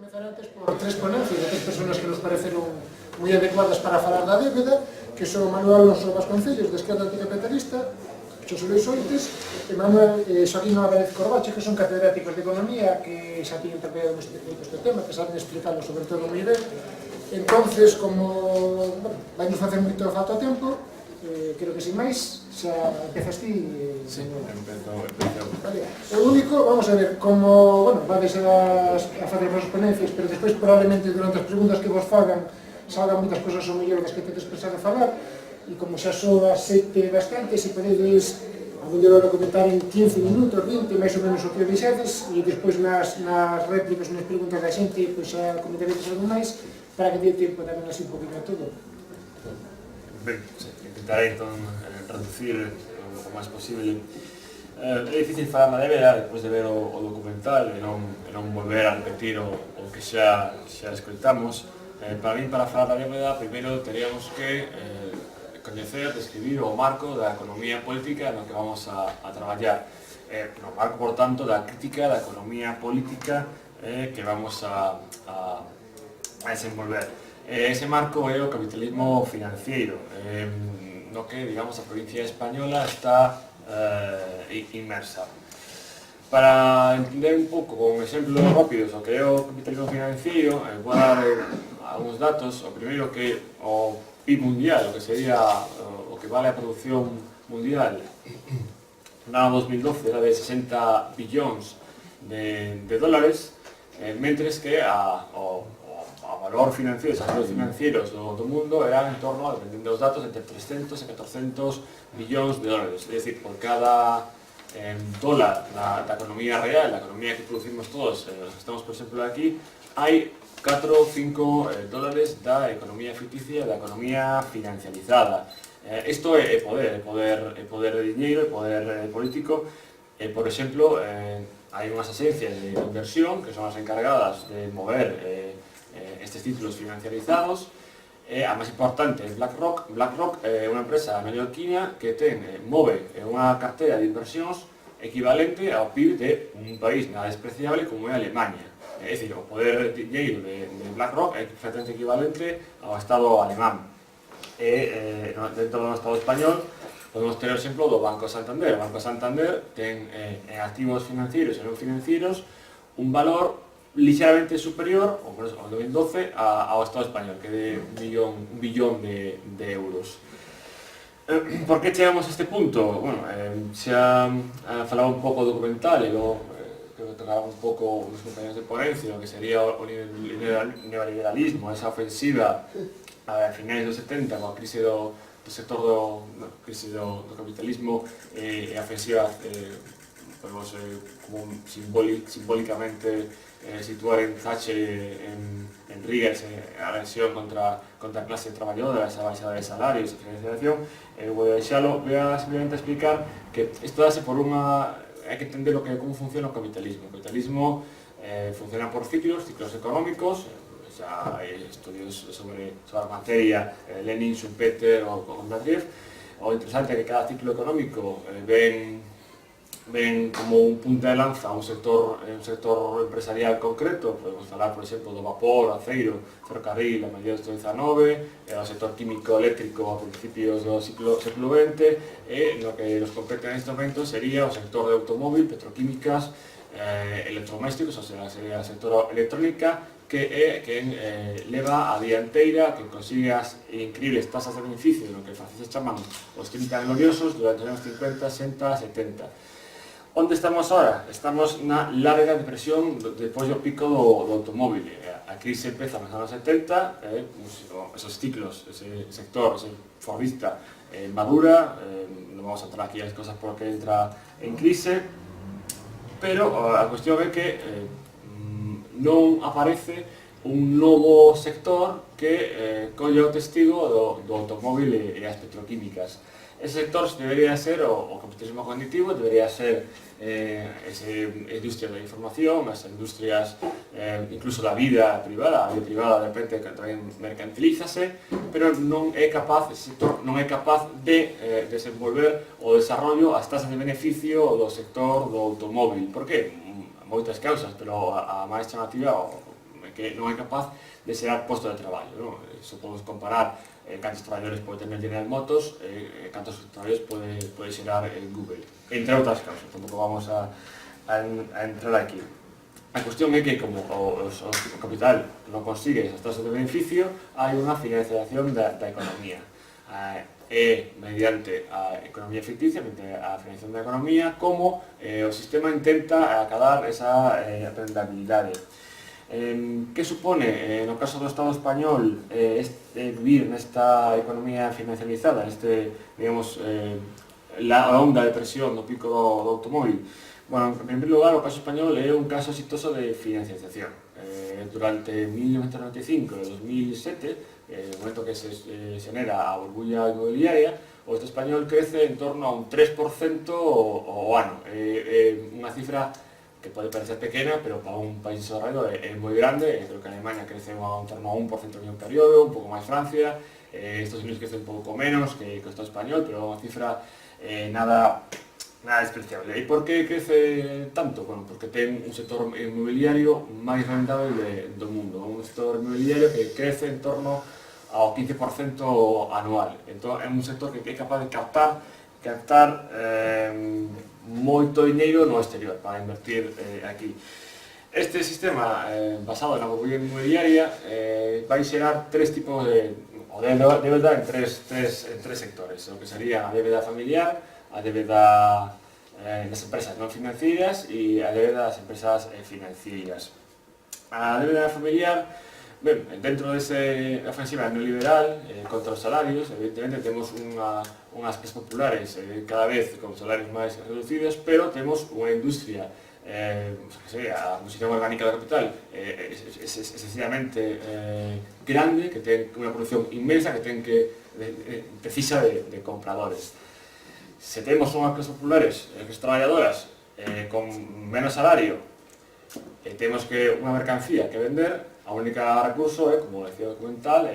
Comezar antes por tres ponencias de tres personas que nos pareceron moi adecuadas para falar da débeda, que son Manuel Alonso Vasconcellos, de Esquerda Anticapitalista, Xosé Luis Oites, e Manuel Xoaquín Álvarez Corbache, que son catedráticos de Economía, que xa tiñen traballado este tema, que saben explicarlo sobre todo moi ben. Entonces, como vai nos facer moito falta o tempo, creo que sin máis, xa empezas ti. Sí, empezou. Vale. O único, vamos a ver, como, bueno, vais a facer as ponencias, pero despois probablemente durante as preguntas que vos fagan salgan moitas cosas ao mellor das que tedes pensado falar, e como xa son as 7 bastante, se podedes a mellor comentar en 15 minutos, 20, máis ou menos o que dixedes, e despois nas réplicas, nas preguntas da xente, pois xa comentaredes algo máis, para que dé tempo tamén así un poquinho a todo. Ben, intentarei entón reducir o máis posible. É difícil falar na débeda despois de ver o documental e non volver a repetir o que xa escoitamos. Para min, para falar da débeda, primeiro teríamos que coñecer, describir o marco da economía política no que vamos a traballar. No marco, por tanto, da crítica da economía política que vamos a desenvolver. Ese marco é o capitalismo financiero, no que, digamos, a provincia española está inmersa. Para entender un pouco con exemplos rápidos o que é o capitalismo financiero, vou dar algúns datos. O primeiro, que o PIB mundial, o que sería o que vale a produción mundial, no ano 2012 era de 60 billóns de dólares, mentres que o valor financiero, os ativos financieros do mundo eran en torno, dependendo dos datos, entre 300 e 400 billóns de dólares. É dicir, por cada dólar da economía real, da economía que producimos todos, os que estamos, por exemplo, aquí, hai 4 ou 5 dólares da economía ficticia, da economía financiarizada. Isto é poder de diñeiro, é poder político. Por exemplo, hai unhas agencias de inversión que son as encargadas de mover estes títulos financiarizados. A máis importante é BlackRock. BlackRock é unha empresa neoyorquina que move unha carteira de inversións equivalente ao PIB de un país nada despreciable como é Alemanha. É dicir, o poder de diñeiro de BlackRock é perfectamente equivalente ao Estado alemán. E dentro do Estado español podemos ter o exemplo do Banco Santander. O Banco Santander ten en activos financieros e non financieros un valor ligeramente superior, ou por eso, ao 2012, ao Estado español, que é de un billón de euros. Por que chegamos a este punto? Bueno, xa falaba un pouco do documental e logo creo que tocaba un pouco os compañeros de ponencia, o que sería o neoliberalismo, esa ofensiva a finais dos 70, coa crise do sector do capitalismo, e a ofensiva podemos como simbólicamente situar en Thatcher, en Reagan, a versión contra a clase traballadora, esa baixada de salarios, esa financiación. Vou deixalo, voy a simplemente explicar que isto dase por unha... Hai que entender como funciona o capitalismo. O capitalismo funciona por ciclos económicos. Xa hai estudios sobre a materia, Lenin, Schumpeter ou Kondratiev. O interesante é que cada ciclo económico ven como un punta de lanza a un sector empresarial concreto. Podemos falar, por exemplo, do vapor, aceiro, ferrocarril a mediados do XIX, o sector químico eléctrico a principios do século XX, e no que nos compete neste momento sería o sector de automóvil, petroquímicas, electrodomésticos, ou sea, sería o sector electrónica, que é quen leva a dianteira, que consigue as increíbles tasas de beneficio no que os franceses chaman os 30 gloriosos durante os anos 50, 60, 70. Onde estamos ahora? Estamos na larga depresión depois do pico do automóvil. A crise empeza nos anos 70, esos ciclos, ese sector, ese fordista madura, non vamos a entrar aquí as cosas por que entra en crise, pero a cuestión é que non aparece un novo sector que colle o testigo do automóvil e as petroquímicas. Ese sector debería ser o capitalismo cognitivo, debería ser esa industria da información, as industrias incluso da vida privada. A vida privada de repente tamén mercantilízase, pero non é capaz, ese sector non é capaz de desenvolver o desarrollo as tasas de beneficio do sector do automóvil. Por que? Moitas causas, pero a máis chamativa que que non é capaz de xerar postos de traballo, non? Iso podemos comparar cantos traballadores pode tener General Motors, cantos traballadores pode xerar Google, entre outras causas, tampouco vamos a entrar aquí. A cuestión é que, como o capital non consigue esas tasas de beneficio, hai unha financiación da economía. É mediante a economía ficticia, mediante a financiación da economía, como o sistema intenta acadar esa rentabilidade. Que supone, no caso do Estado español, vivir nesta economía financializada, digamos, a onda de presión do pico do automóvil? Bueno, en primer lugar, o caso español é un caso exitoso de financiación. Durante 1995 e 2007, no momento que se xenera a burbulla inmobiliaria, o Estado español crece en torno a un 3% ao ano. Unha cifra que pode parecer pequena, pero para un país desarrollado é moi grande. Creo que Alemania crece en torno a 1% no mesmo período, un pouco máis Francia, Estados Unidos crece un pouco menos que o Estado español, pero é unha cifra nada despreciable. E por que crece tanto? Bueno, porque ten un sector inmobiliario máis rentable do mundo, un sector inmobiliario que crece en torno ao 15% anual. Entón, é un sector que é capaz de captar moito dinheiro no exterior para invertir aquí. Este sistema, basado na burbulla inmobiliaria, vai xerar tres tipos de débeda en tres sectores, o que sería a débeda familiar, a débeda das empresas non financieras e a débeda das empresas financieras. A débeda familiar, ben, dentro desa ofensiva neoliberal contra os salarios, evidentemente temos unhas clases populares cada vez con salarios máis reducidos, pero temos unha industria, a composición orgánica do capital excesivamente grande, que ten unha produción inmensa, que precisa de compradores. Se temos unhas clases populares, clases traballadoras, con menos salario, e temos que unha mercancía que vender, a única recurso é, como decía o documental,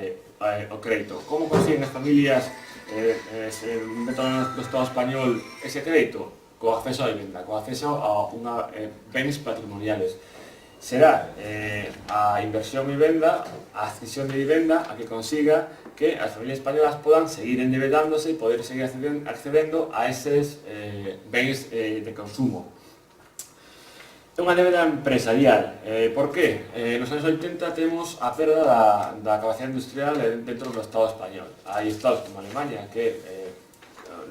o crédito. Como consiguen as familias dentro do Estado español ese crédito? Co acceso á vivenda, co acceso a bens patrimoniales. Será a inversión en vivenda, a adquisición de vivenda, a que consiga que as familias españolas podan seguir endebedándose e poder seguir accedendo a eses bens de consumo. É unha débeda empresarial. Por que? Nos anos 80 temos a perda da capacidade industrial dentro do Estado español. Hai estados como Alemania que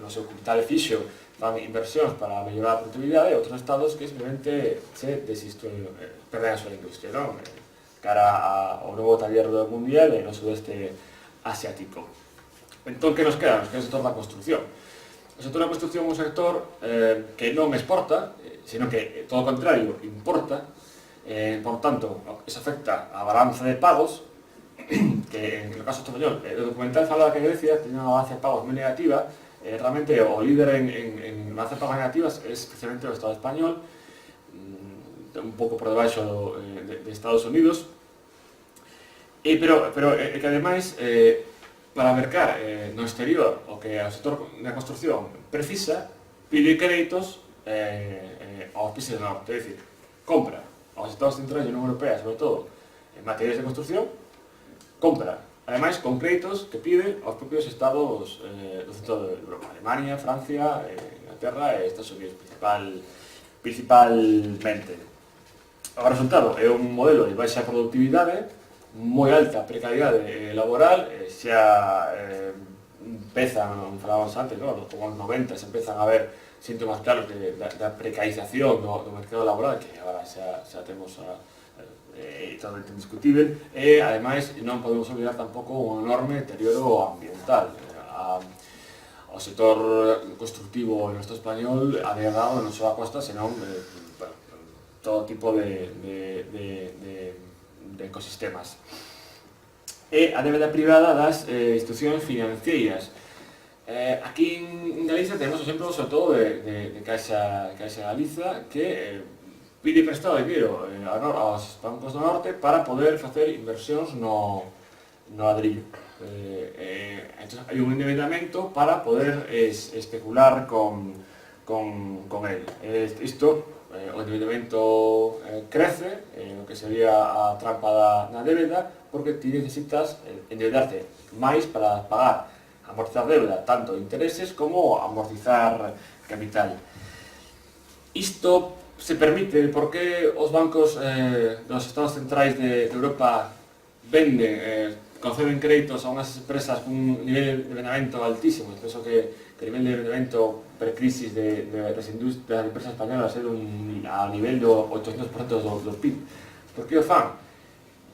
no seu capital fixo fan inversións para mellorar a productividade, e outros estados que simplemente perden a súa industria, non? Cara ao novo taller mundial e no sudeste asiático. Entón, que nos queda? Nos queda o sector da construcción. O sector da construcción é un sector que non exporta, sino que, todo o contrario, importa. Por tanto, iso afecta a balanza de pagos, que en o caso español, o documental falaba que Grecia tenía unha balanza de pagos moi negativa. Realmente o líder en balanza de pagos negativas é especialmente o Estado español, un pouco por debaixo de Estados Unidos. Pero que ademais, para mercar no exterior o que o sector da construcción precisa, pide créditos aos países do norte, é dicir, compra aos Estados centrais da Unión Europea, sobre todo en materiais de construcción, compra, ademais, con créditos que pide aos propios estados do centro de Europa, Alemania, Francia, Inglaterra e Estados Unidos principalmente. O resultado é un modelo de baixa productividade, moi alta precariedade laboral, xa empezan, falábamos antes, como os 90, se empezan a ver síntomas claros da precarización do mercado laboral, que agora xa temos totalmente indiscutível, e ademais non podemos olvidar tampouco un enorme deterioro ambiental. O sector constructivo no Estado español ha degradado non só a costa, senón todo tipo de ecosistemas. E a débeda privada das institucións financeiras. Aquí en Galicia temos exemplos, sobre todo, de Caixa Galiza, que pide prestado dinheiro aos bancos do norte para poder facer inversións no ladrillo. Entón, hai un endebedamento para poder especular con el. Isto o endeudamento crece, o que sería a trampa da débeda, porque ti necesitas endeudarte máis para pagar, amortizar débeda, tanto intereses como amortizar capital. Isto se permite porque os bancos dos estados centrais de Europa venden, conceden créditos a unhas empresas cun nivel de endeudamento altísimo. Penso que o nivel de endeudamento pre-crisis das empresas españolas é a nivel do 800% do PIB. Por que o fan?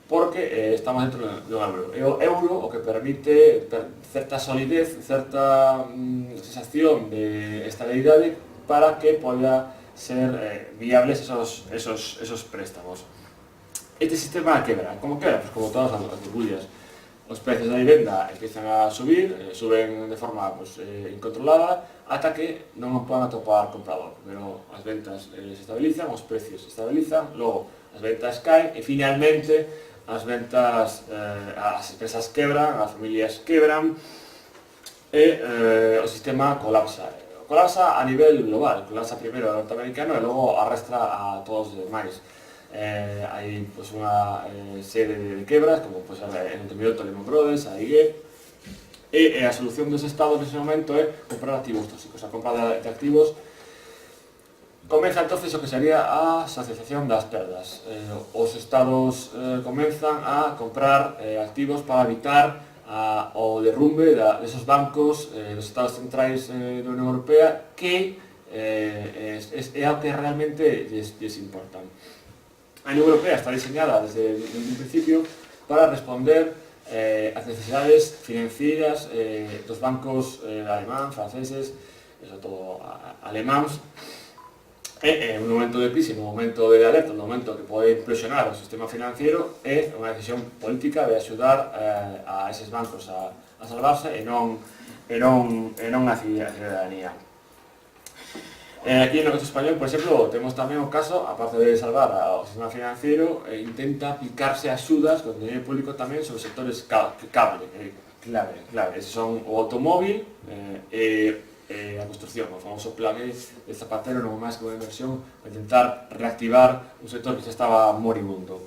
Porque estamos dentro do euro. E o euro o que permite certa solidez, certa sensación de estabilidade para que poda ser viables esos préstamos. Este sistema quebra. Como quebra? Pues como todas as burbullas. Os precios da vivenda empiezan a subir, suben de forma incontrolada, ata que non o poden atopar comprador. Pero as ventas se estabilizan, os precios se estabilizan, logo as ventas caen e finalmente as ventas, as empresas quebran, as familias quebran e o sistema colapsa. Colapsa a nivel global, colapsa primeiro ao norteamericano e logo arrastra a todos os demais. Hai unha serie de quebras, como en Entendimiento Lehman Brothers, a IG, e a solución dos estados nese momento é comprar activos tóxicos. A compra de activos comeza entonces o que sería a socialización das perdas. Os estados comenzan a comprar activos para evitar o derrumbe desos bancos dos estados centrais da Unión Europea que é o que realmente lles importan. A Unión Europea está diseñada desde un principio para responder ás necesidades financeiras dos bancos alemáns, franceses, sobre todo alemáns, e en un momento de crisis, en un momento de alerta, en un momento que pode impresionar o sistema financiero, é unha decisión política de axudar a eses bancos a salvarse e non a ciudadanía. Aquí no caso español, por exemplo, temos tamén o caso, aparte de salvar ao sistema financiero, intenta aplicarse axudas con dinero público tamén sobre sectores clave. Eses son o automóvil e a construcción, o famoso plan de Zapatero, non máis que unha inversión para intentar reactivar un sector que xa estaba moribundo.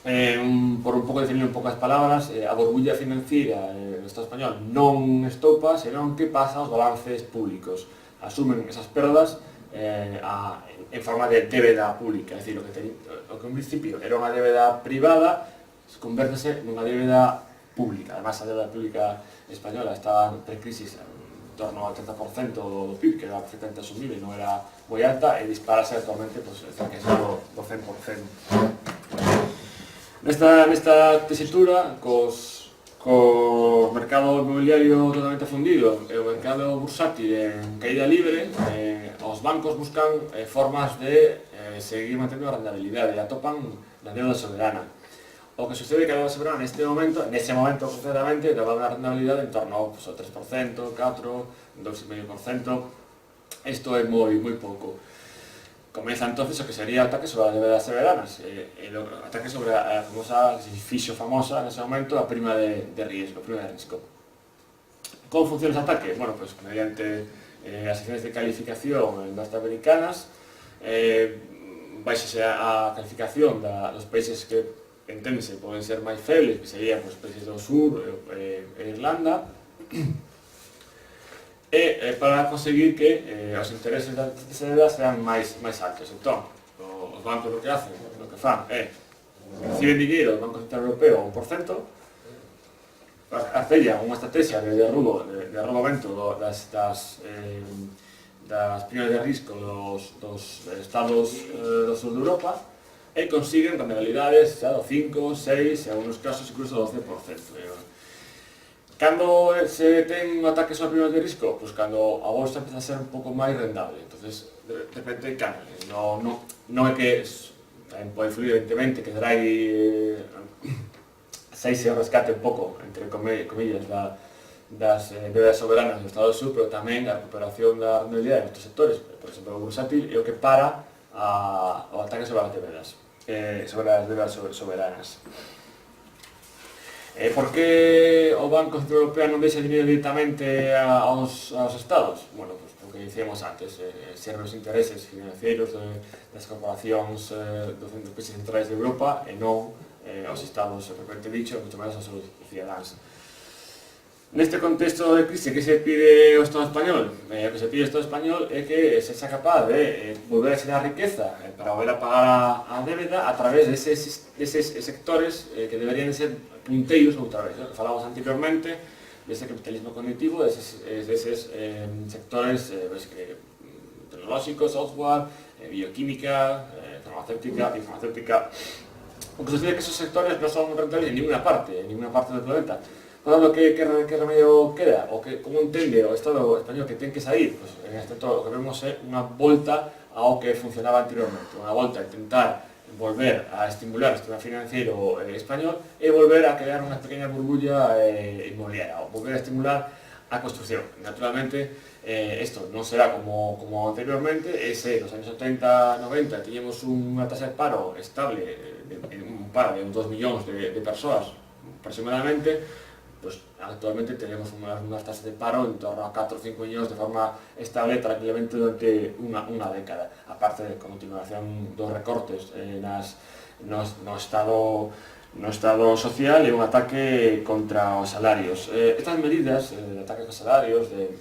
Por un pouco definir en poucas palabras, a burbulla financiera no Estado español non estopa, senón que pasa aos balances públicos. Asumen esas perdas en forma de débeda pública, é dicir, o que en principio era unha débeda privada convértese nunha débeda pública. Además, a débeda pública española estaba en pre-crisis en torno ao 30% do PIB, que era perfectamente asumible, non era moi alta, e disparase actualmente cerca do 100%. Nesta tesitura, co mercado inmobiliario totalmente fundido e o mercado bursátil en caída libre, os bancos buscan formas de seguir mantendo a rentabilidade e atopan na deuda soberana. O que sucede é que a deuda soberana nese momento concretamente daba unha rentabilidade en torno ao 3%, 4%, 2,5%. Isto é moi pouco. Comeza entonces o que sería o ataque sobre as débedas soberanas, o ataque sobre a famosa, que se fixo famosa nese momento, a prima de risco. Como funciona ese ataque? Bueno, pues mediante as secciones de calificación norteamericanas, baixase a calificación dos países que enténdese poden ser máis febles, que serían os países do sur e Irlanda, para conseguir que os intereses das débeda sean máis altos. Entón, os bancos o que fan é reciben dinheiro do Banco Central Europeo a 1%, acellan unha estrategia de derrubamento das primas de risco dos estados do sur de Europa e consiguen rentabilidades do 5, 6 e en algunos casos incluso do 12%. Cando se ten un ataque sobre primas de risco? Pois cando a bolsa empeza a ser un pouco máis rendable, entonces de repente cambia. Non é que tamén pode influir evidentemente que darai se rescate un pouco, entre comillas, das débedas soberanas do Estado do Sur, pero tamén a recuperación da rentabilidade nestes sectores, por exemplo, o bursátil, é o que para o ataque sobre as débedas soberanas. Por que o Banco Central Europeo non deixa dinero directamente aos estados? Bueno, pues porque dicíamos antes, serve os intereses financeiros das corporacións dos países centrais de Europa e non aos estados, propiamente dicho, moito menos aos cidadáns. Neste contexto de crise, que se pide ao Estado español? O que se pide ao Estado español é que se sea capaz de volver a xerar riqueza para volver a pagar a débeda a través deses sectores que deberían ser punteiros outra vez. Falamos anteriormente dese capitalismo cognitivo, deses sectores tecnolóxicos, software, bioquímica, farmacéutica, biofarmacéutica. O que sucede é que esos sectores non son rentables en ninguna parte do planeta. Por tanto, que remedio queda? O que, como entende o Estado español que ten que sair? Pues, en este todo, o que vemos é unha volta ao que funcionaba anteriormente, unha volta a intentar volver a estimular o sistema financiero español e volver a crear unha pequena burbulla inmobiliaria, ou volver a estimular a construcción. Naturalmente, isto non será como anteriormente, ese nos anos 70-90 tiñemos unha taxa de paro estable, un paro de 2 millóns de persoas aproximadamente, pues actualmente tenemos unas tasas de paro en torno a 4 o 5 millóns de forma estable tranquilamente durante unha década. Aparte de continuación dos recortes no estado social e un ataque contra os salarios. Estas medidas de ataque aos salarios, de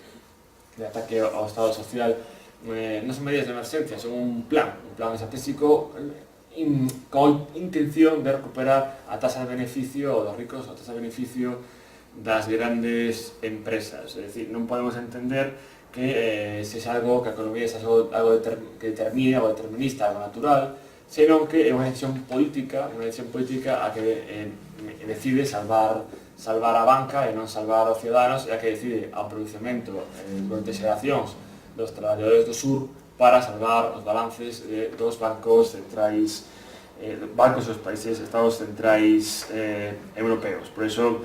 ataque ao estado social, non son medidas de emerxencia, son un plan estratégico con intención de recuperar a tasa de beneficio dos ricos, a tasa de beneficio das grandes empresas. É dicir, non podemos entender que sexa algo que a economía sexa algo que determine, algo determinista, algo natural, senón que é unha decisión política a que decide salvar a banca e non salvar aos ciudadanos, e a que decide ao producimento durante xeracións dos traballadores do sur para salvar os balances dos bancos centrais, bancos dos países, estados centrais europeos. Por iso,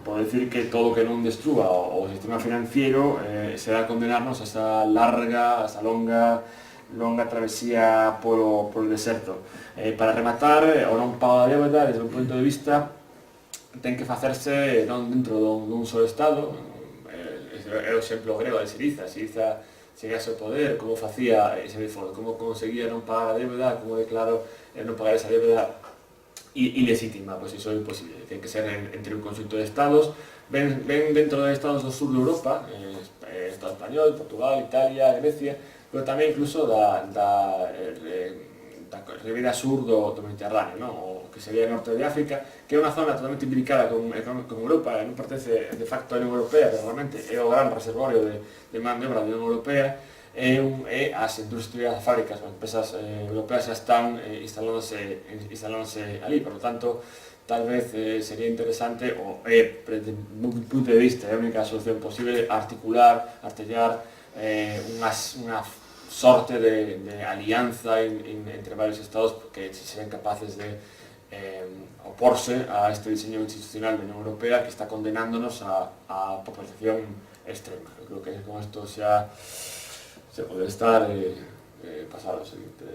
podo decir que todo o que non destrúa o sistema financiero será condenarnos a esa longa travesía polo deserto. Para rematar, o non pago a débeda, desde un punto de vista, ten que facerse non dentro dun só estado. É o exemplo grego de Siriza. Siriza chegase ao poder, como facía ese default, como conseguía non pagar a débeda, como declarou non pagar esa débeda ilegítima. Pois iso é imposible, ten que ser entre un conxunto de estados, ven dentro de estados do sur de Europa, Estado español, Portugal, Italia, Grecia, pero tamén incluso da ribera sur do Mediterráneo, non? O que sería o norte de África, que é unha zona totalmente imbricada con Europa, non pertence de facto á Unión Europea, pero realmente é o gran reservorio de man de obra da Unión Europea, e as industrias, as fábricas, as empresas europeas xa están instalándose ali. Por lo tanto, tal vez sería interesante, o desde un punto de vista, é a única solución posible, artellar unha sorte de alianza entre varios estados que sean capaces de oporse a este diseño institucional da Unión Europea que está condenándonos a popularización extrema. Eu creo que con esto xa se pode estar pasado ao seguinte